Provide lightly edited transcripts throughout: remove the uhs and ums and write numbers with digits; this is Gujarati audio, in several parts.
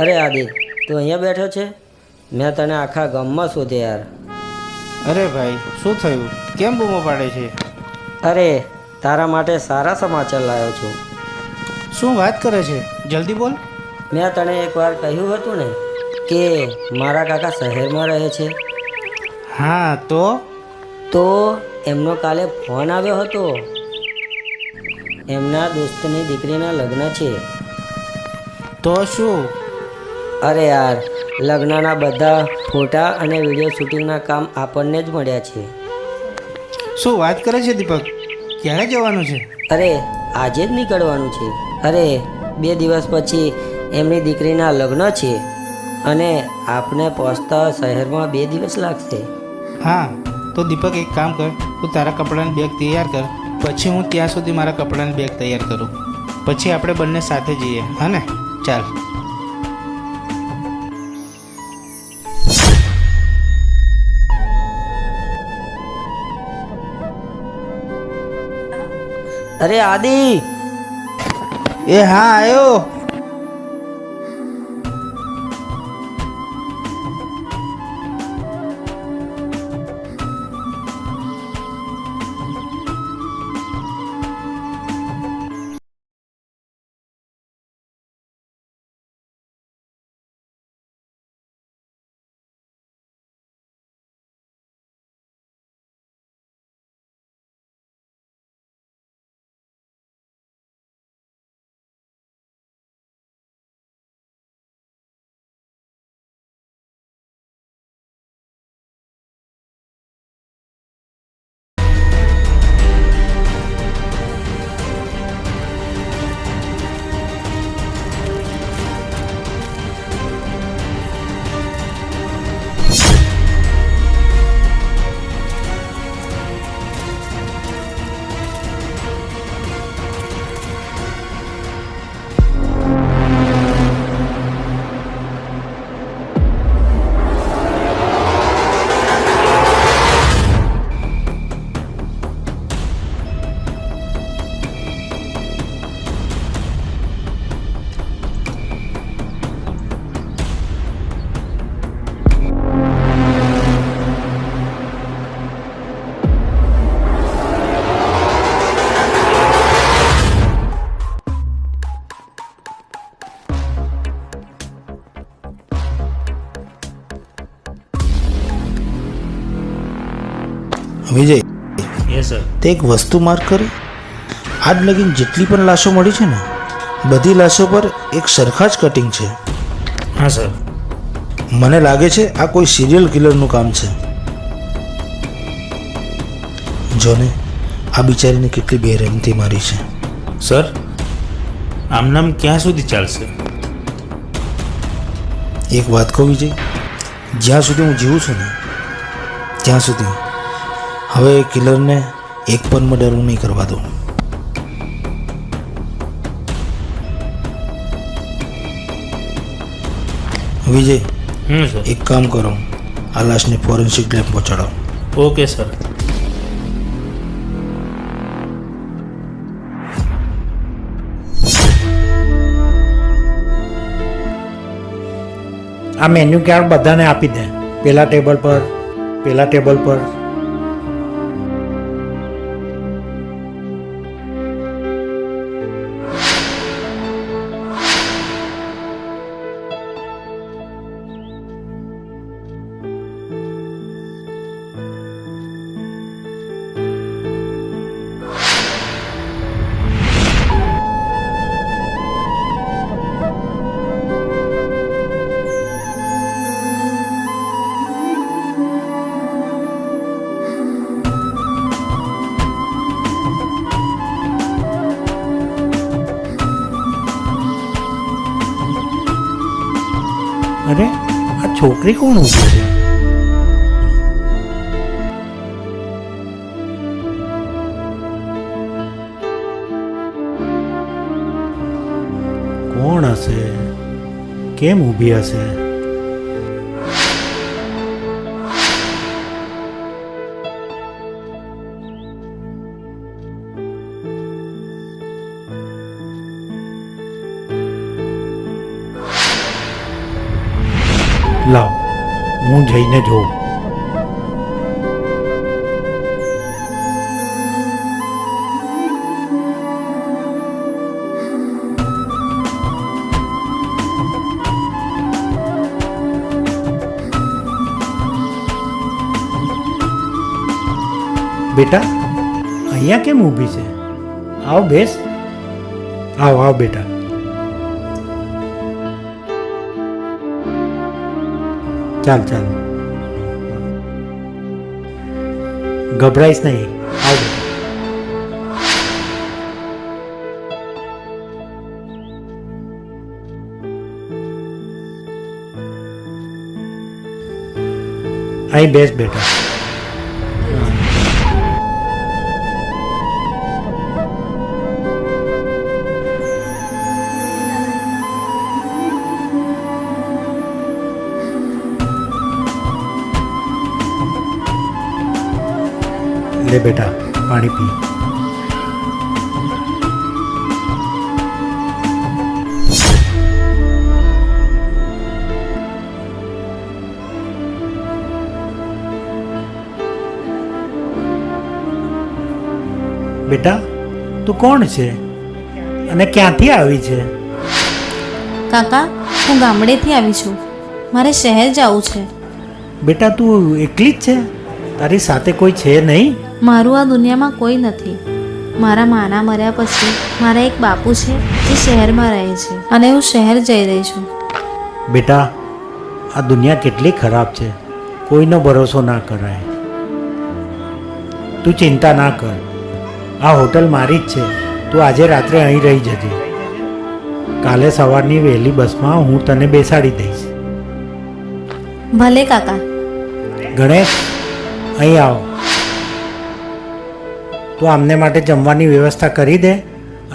અરે આદિ, તું અહીંયા બેઠો છે? મેં તને આખા ગામમાં શોધે યાર. અરે ભાઈ, શું થયું? કેમ બૂમો પાડે છે? અરે, તારા માટે સારા સમાચાર લાવ્યો છું. શું વાત કરે છે? જલ્દી બોલ. મેં તને એકવાર કહ્યું હતું ને કે મારા કાકા શહેરમાં રહે છે. હા તો એમનો કાલે ફોન આવ્યો હતો. એમના દોસ્તની દીકરીના લગ્ન છે. તો શું? અરે યાર, લગ્નના બધા ફોટા અને વિડીયો શૂટિંગના કામ આપણને જ મળ્યા છે. શું વાત કરે છે દીપક? ક્યારે જવાનું છે? અરે, આજે જ નીકળવાનું છે. અરે, 2 દિવસ પછી એમની દીકરીના લગ્ન છે અને આપને પહોંચતા શહેરમાં 2 દિવસ લાગશે. હા, તો દીપક એક કામ કર, તું તારા કપડાની બેગ તૈયાર કર, પછી હું ત્યાં સુધી મારા કપડાની બેગ તૈયાર કરું, પછી આપણે બંને સાથે જઈએ. હા ને? ચાલ. અરે આદિ! એ હા, આવ્યો. વિજય, યસ સર. તે એક વસ્તુ માર્ક કરી. આજ લગીન જેટલી પણ લાશો મળી છે ને, બધી લાશો પર એક સરખા જ કટિંગ છે. હા સર. મને લાગે છે આ કોઈ સિરિયલ કિલરનું કામ છે. જોને, આ બિચારીને કેટલી બેરહેમથી મારી છે. સર, આમનામ ક્યાં સુધી ચાલશે? એક વાત કહું વિજય, જ્યાં સુધી હું જીવું છું ને ત્યાં સુધી હવે એ કિલરને એક પણ મર્ડર હું નહીં કરવા દઉં. વિજય, સર. એક કામ કરો, આ લાશને ફોરેન્સિક લેબ પહોંચાડો. Okay sir. આ મેન્યુ કાર્ડ બધાને આપી દે. પેલા ટેબલ પર, પેલા ટેબલ પર. અરે, આ છોકરી કોણ ઊભી છે? કોણ હશે? કેમ ઊભી હશે? લાવ હું જઈને જોઉં. બેટા અહીંયા કેમ ઊભી છે? આવ બેસ. આવ આવ બેટા. ચાલ ચાલ, ગભરાઈશ નહીં. આવ બેટા. અહીં બેસ બેટા. લે બેટા પાણી પી. બેટા તું કોણ છે અને ક્યાંથી આવી છે? કાકા, હું ગામડેથી આવી છું. મારે શહેર જવું છે. બેટા તું એકલી જ છે? તારી સાથે કોઈ છે નહીં? મારું આ દુનિયામાં કોઈ નથી. મારા માના મર્યા પછી મારા એક બાપુ છે જે શહેરમાં રહે છે અને હું શહેર જઈ રહી છું. બેટા આ દુનિયા કેટલી ખરાબ છે, કોઈનો ભરોસો ના કરાય. તું ચિંતા ના કર, આ હોટલ મારી જ છે. તું આજે રાત્રે અહીં રહી જજે. કાલે સવારની વહેલી બસમાં હું તને બેસાડી દઈશ. ભલે કાકા. ગણેશ અહીં આવો. તું આમને માટે જમવાની વ્યવસ્થા કરી દે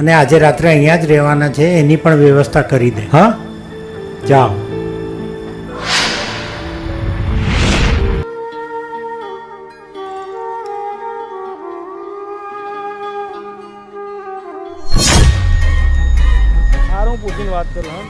અને આજે રાત્રે અહીંયા જ રહેવાના છે એની પણ વ્યવસ્થા કરી દે. હા જાઓ. સારું પૂછીને વાત કરું. હા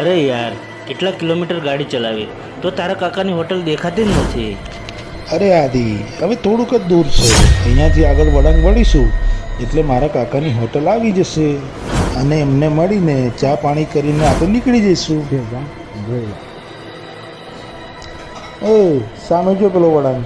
અરે યાર, કેટલા કિલોમીટર ગાડી ચલાવી તો તારા કાકાની હોટલ દેખાતી જ નથી. અરે આદિ, હવે થોડુંક જ દૂર છે. અહીંયાથી આગળ વળાંક વળીશું એટલે મારા કાકાની હોટલ આવી જશે અને એમને મળીને ચા પાણી કરીને આપણે નીકળી જઈશું. એ સામે જો પેલો વળાંક.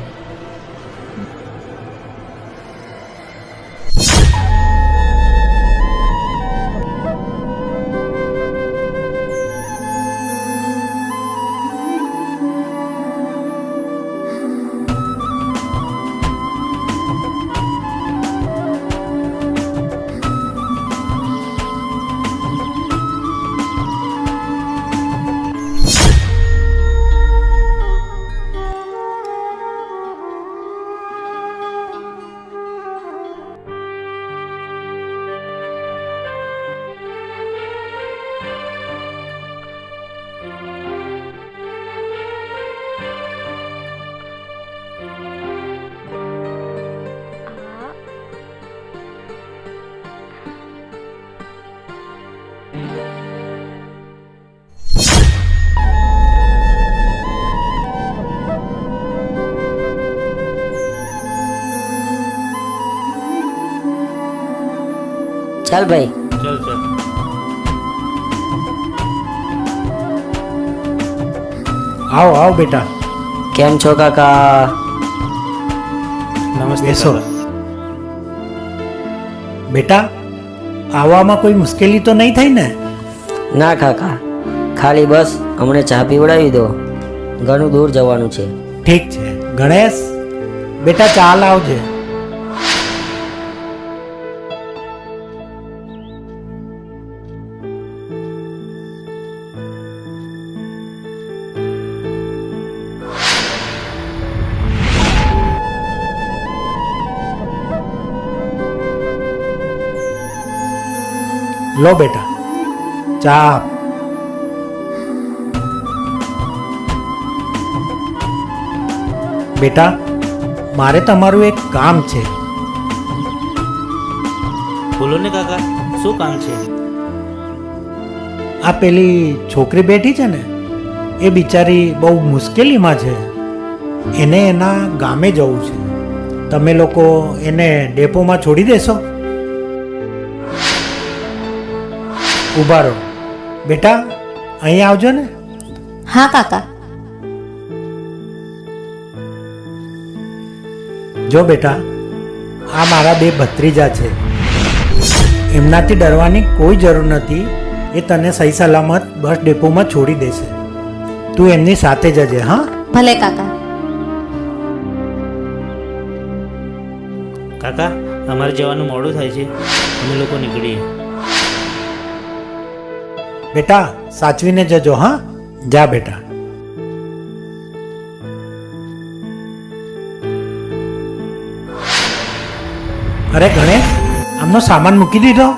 ચાલ ભાઈ. ચાલ ચાલ. આવો આવો બેટા. કેમ છો કાકા? નમસ્તે બેસો. કાકા. બેટા આવવામાં કોઈ મુશ્કેલી તો નહીં થઈ ને? ના કાકા, ખાલી બસ અમને ચા પીવડાવી દો. ઘણું દૂર જવાનું છે. ઠીક છે ગણેશ, બેટા ચા લાવજે. લો બેટા ચા આપ. બેટા મારે તમારું એક કામ છે. બોલો ને કાકા, શું કામ છે? આ પેલી છોકરી બેઠી છે ને, એ બિચારી બહુ મુશ્કેલીમાં છે. એને એના ગામે જવું છે. તમે લોકો એને ડેપોમાં છોડી દેશો? ઊભા રહો બેટા, અહીં આવજો ને. હા કાકા. જો બેટા, આ મારા બે ભત્રીજા છે. એમનાથી ડરવાની કોઈ જરૂર નથી. એ તને સહી સલામત બસ ડેપોમાં છોડી દેશે. તું એમની સાથે જજે. હા ભલે કાકા. કાકા, અમારે જવાનું મોડું થાય છે, અમે લોકો નીકળીએ. બેટા સાચવીને જજો. હા જા બેટા. અરે ગણેશ, આમનો સામાન મૂકી દીધો?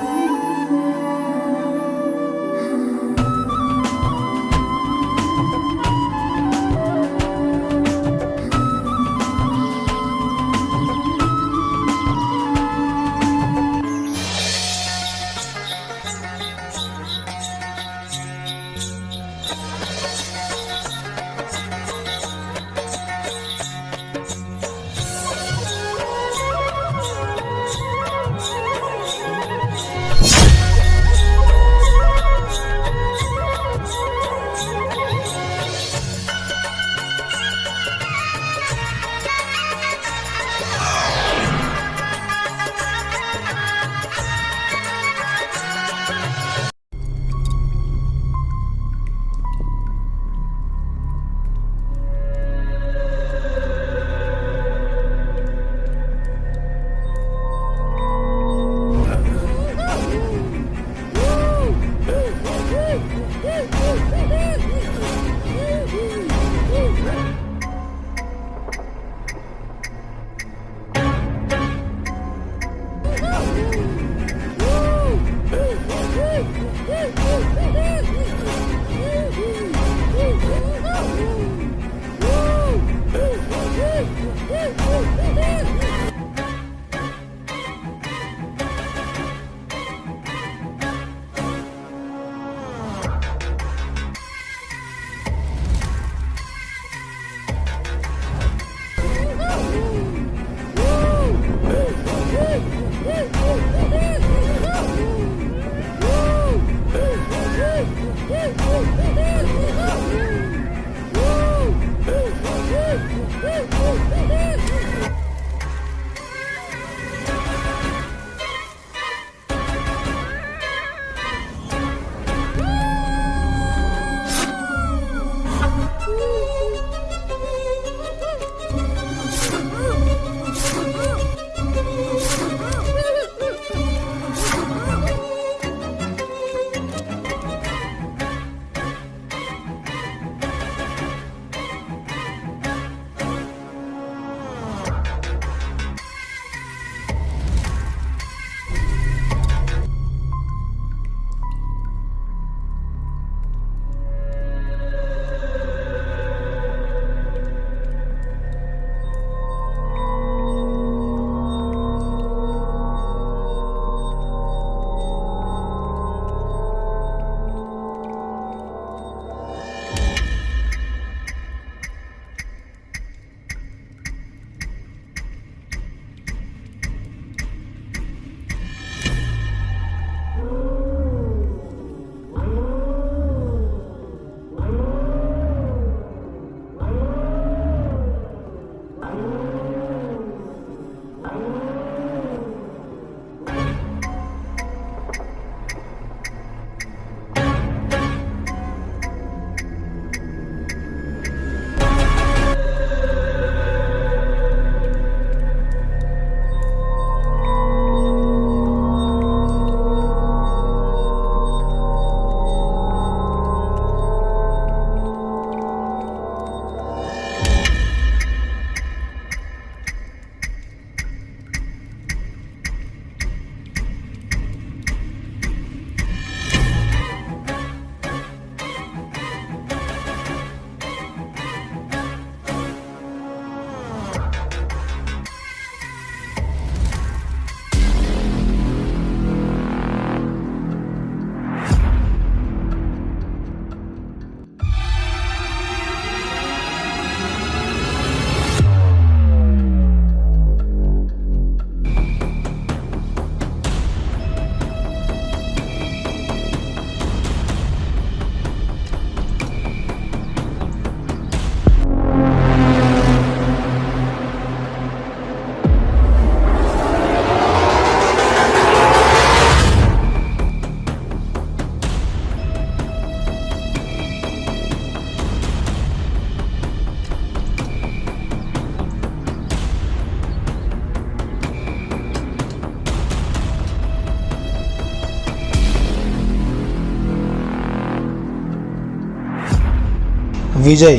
વિજય,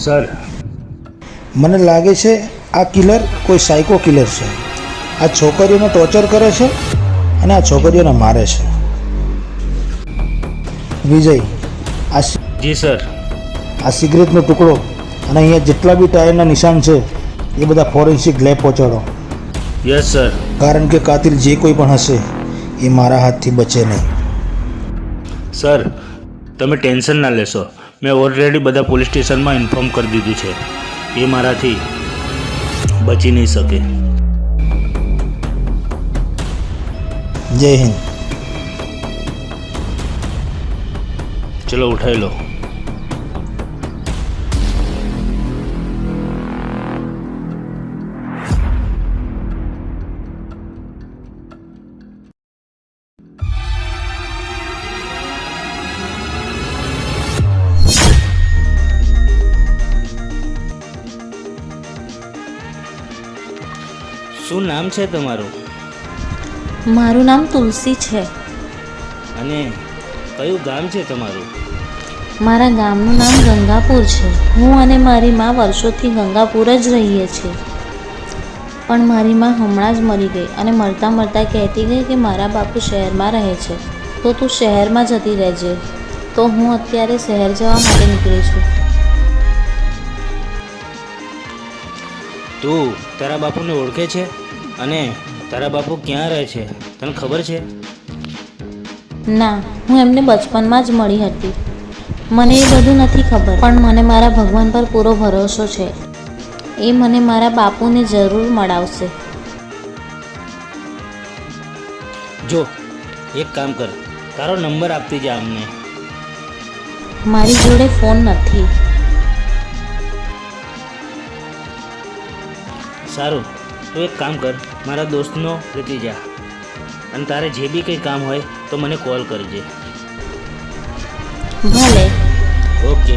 સર મને લાગે છે આ કિલર કોઈ સાયકો કિલર છે. આ છોકરીઓને ટોર્ચર કરે છે અને આ છોકરીઓને મારે છે. વિજય, જી સર. આ સિગરેટનો ટુકડો અને અહીંયા જેટલા બી ટાયરના નિશાન છે એ બધા ફોરેન્સિક લેબ પહોંચાડો. Yes sir. કારણ કે કાતિલ જે કોઈ પણ હશે એ મારા હાથથી બચે નહીં. સર તમે ટેન્શન ના લેશો. મેં ઓલરેડી બધા પોલીસ સ્ટેશનમાં ઇન્ફોર્મ કરી દીધું છે. એ મારાથી બચી નહીં શકે. જય હિન્દ. ચલો ઉઠાઈ લો. શું નામ છે તમારું? મારું નામ તુલસી છે. અને કયું ગામ છે તમારું? મારા ગામનું નામ ગંગાપુર છે. હું અને મારી મા વર્ષોથી ગંગાપુર જ રહીએ છીએ. પણ મારી મા હમણાં જ મરી ગઈ અને મરતા મરતા કહેતી ગઈ કે મારા બાપુ શહેરમાં રહે છે, તો તું શહેરમાં જતી રહેજે. તો હું અત્યારે શહેર જવા માટે નીકળી છું. તું તારા બાપુને ઓળખે છે? અને તારા બાપુ ક્યાં રહે છે તને ખબર છે? ના, હું એમને બચપનમાં જ મળી હતી. મને એ બધું નથી ખબર, પણ મને મારા ભગવાન પર પૂરો ભરોસો છે. એ મને મારા બાપુને જરૂર મળાવશે. જો એક કામ કર, તારો નંબર આપતી જા અમને. મારી જોડે ફોન નથી. સારું, તો એક કામ કર, મારા દોસ્તનો લેતી જા. અને તારે જે બી કંઈ કામ હોય તો મને કોલ કરજે. ભલે. ઓકે.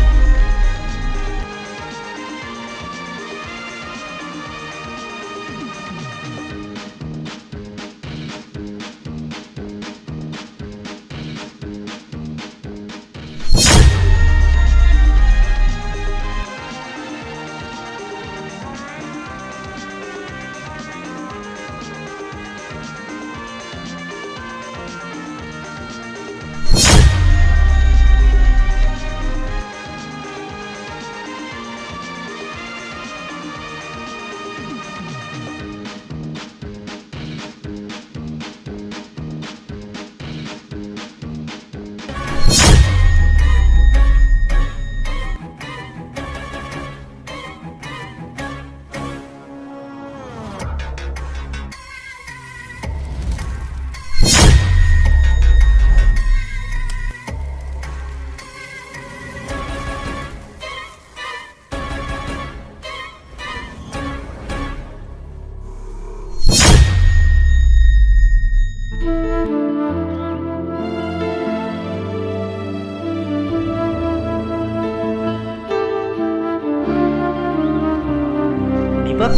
દીપક,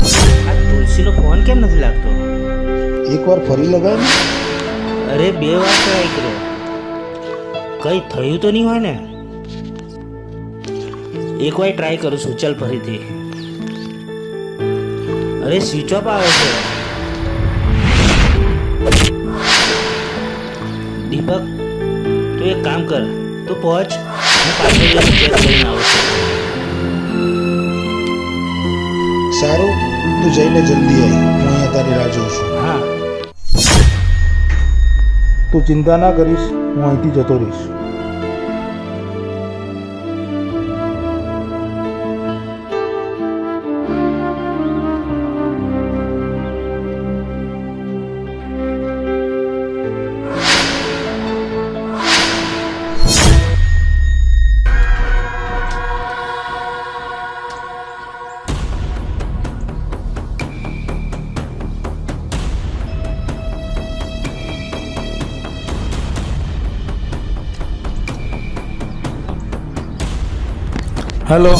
આ તુલસીનો ફોન કેમ નથી લાગતો? એકવાર ફરી લગાય ને. અરે 2 વાર ટ્રાય કર્યો, કંઈ થયું તો નહીં હોય ને? એક વાર ટ્રાય કરું છું, ચાલ ફરીથી. અરે સ્વિચ ઓફ આવે છે. દીપક, તું એક કામ કર, તું પહોંચ, હું પાછળ જઈને ચેક કરીને આવું છું. સારું, તું જઈને જલ્દી આવી. હું અહીંયા તારી રાહ જોઉં છું. હા. તું ચિંતા ના કરીશ, હું અહીંથી જતો રહીશ. हेलो.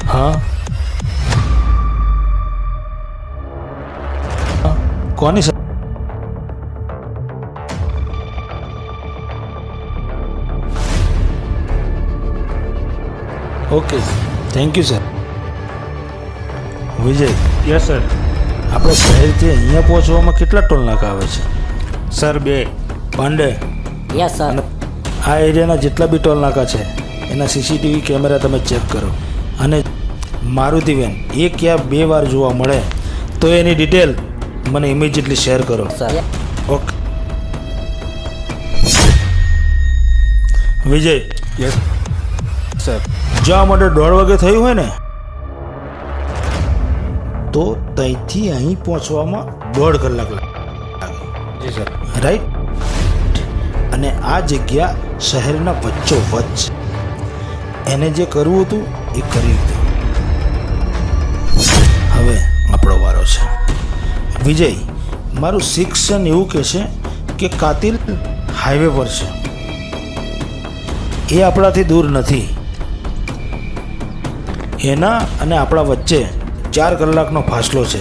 हाँ. कौन है sir? Okay thank you sir. Vijay, yes sir. આપણે શહેરથી અહીંયા પહોંચવામાં કેટલા ટોલ નાકા આવે છે? સર 2. Pandey, yes sir. આ એરિયાના જેટલા બી ટોલ નાકા છે એના સીસીટીવી કેમેરા તમે ચેક કરો. અને મારુતિ વેન એ ક્યાં 2 વાર જોવા મળે તો એની ડિટેલ મને ઇમિડિયેટલી શેર કરો. સર ઓકે વિજય, યસ સર. જવા માટે 1:30 વાગે થયું હોય ને તો ત્યાંથી અહીં પહોંચવામાં 1.5 કલાક લાગે. જી સર. રાઈટ. અને આ જગ્યા શહેરના વચ્ચોવચ્ચ એને જે કરવું હતું એ કરી લીધું. હવે આપણો વારો છે. વિજય, મારું શિક્ષણ એવું કહેશે કે કાતિલ હાઈવે પર છે, એ આપણાથી દૂર નથી. એના અને આપણા વચ્ચે 4 કલાકનો ફાસલો છે.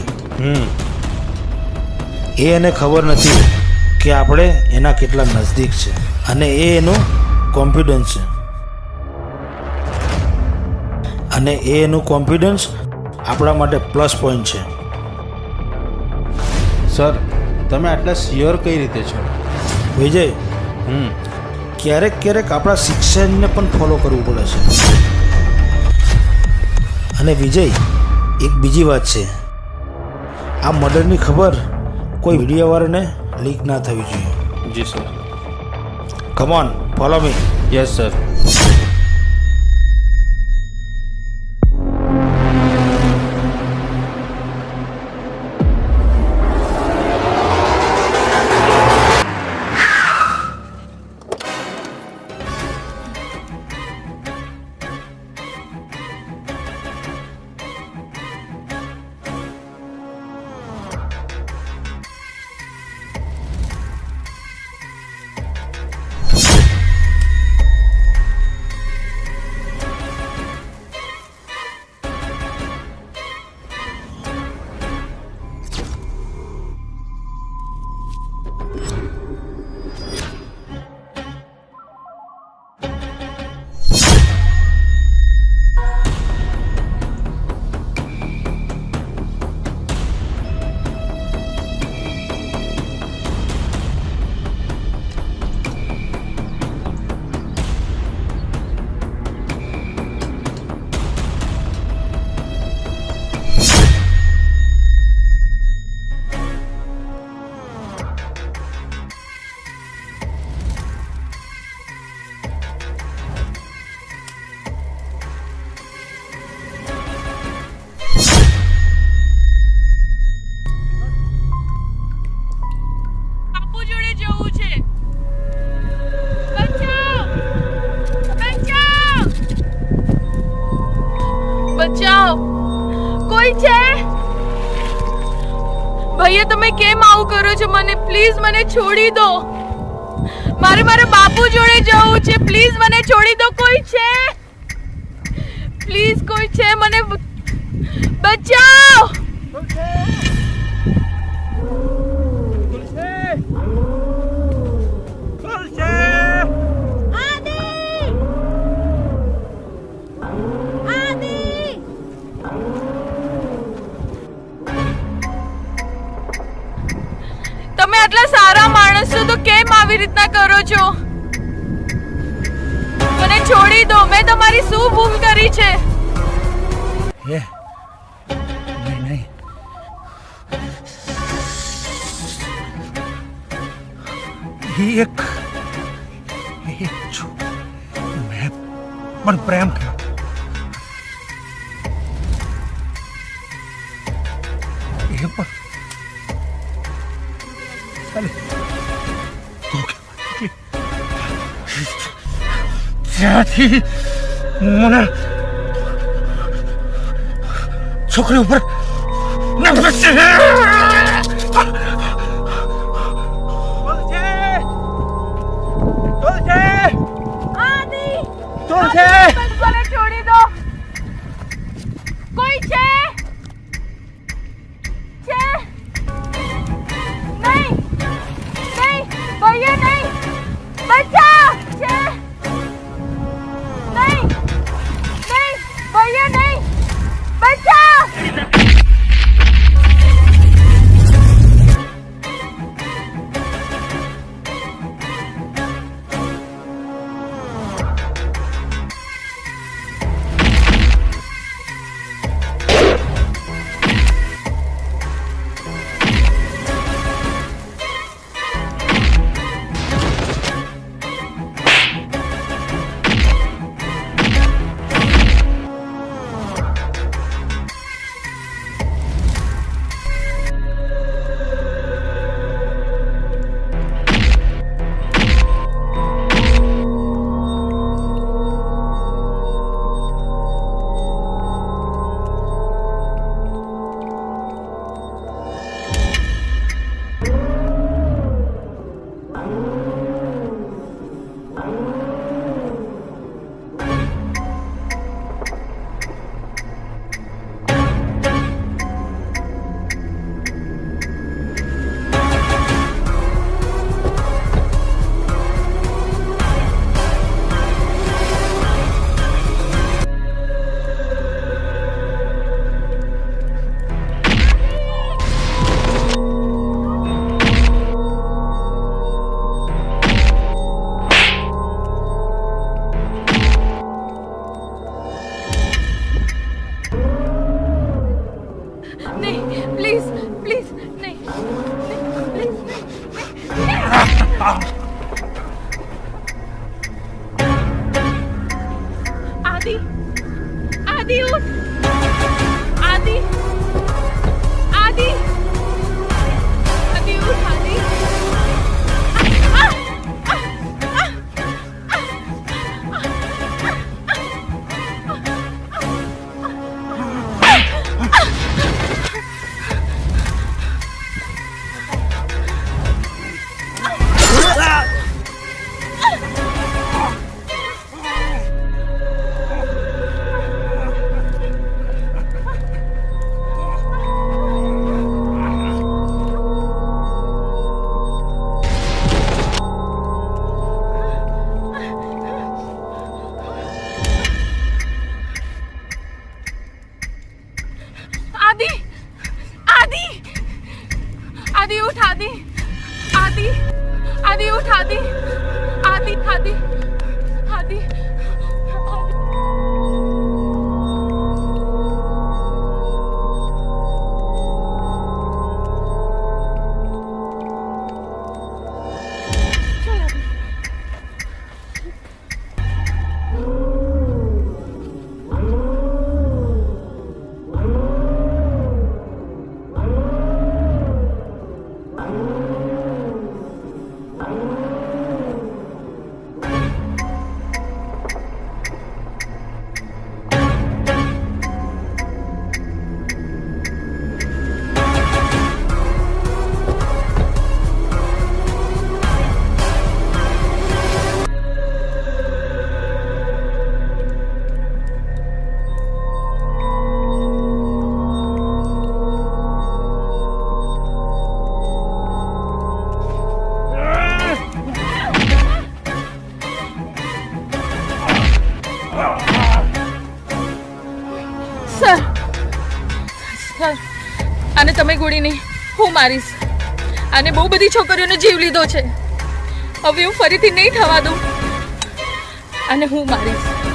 એ એને ખબર નથી કે આપણે એના કેટલા નજદીક છે, અને એ એનું કોન્ફિડન્સ છે. અને એ એનું કોન્ફિડન્સ આપણા માટે પ્લસ પોઈન્ટ છે. સર તમે આટલા શ્યોર કઈ રીતે છો? વિજય, ક્યારેક ક્યારેક આપણા શિક્ષણને પણ ફોલો કરવું પડે છે. અને વિજય, એક બીજી વાત છે, આ મર્ડરની ખબર કોઈ મીડિયાવાળાને લીક ના થવી જોઈએ. Ji sir. Come on, follow me. Yes sir. બચાવ, કોઈ છે? ભૈયા તમે કેમ આવું કરો છો? મને પ્લીઝ મને છોડી દો. મારે મારા બાપુ જોડે જવું છે. પ્લીઝ મને છોડી દો. કોઈ છે? પ્લીઝ કોઈ છે? મને બચાવ. તમે આટલા સારા માણસ છો તો કેમ આવી રીતના કરો છો? મને છોડી દો. મેં તમારી શું ભૂલ કરી છે? નહીં એક છું મેં પણ પ્રેમ કર્યો. એ પણ ત્યાંથી મને છોકરી ઉપર નફરત છે. મને છોડી દો. કોઈ છે? છે? નહીં નહીં ભૈયા નહીં. બચાવ. છે? નહીં નહીં નહીં પ્લીઝ પ્લીઝ નહીં પ્લીઝ આદિ આદિ ઉઠ આદિ આદિ આદિ ઉઠ આદિ आदि आदि आदि उठ आदि आदि आदि उठ आदि आदि आदि आदि સર સર આને તમે ગોળી નહીં હું મારીશ આને બહુ બધી છોકરીઓનો જીવ લીધો છે હવે હું ફરીથી નહીં થવા દઉં અને હું મારીશ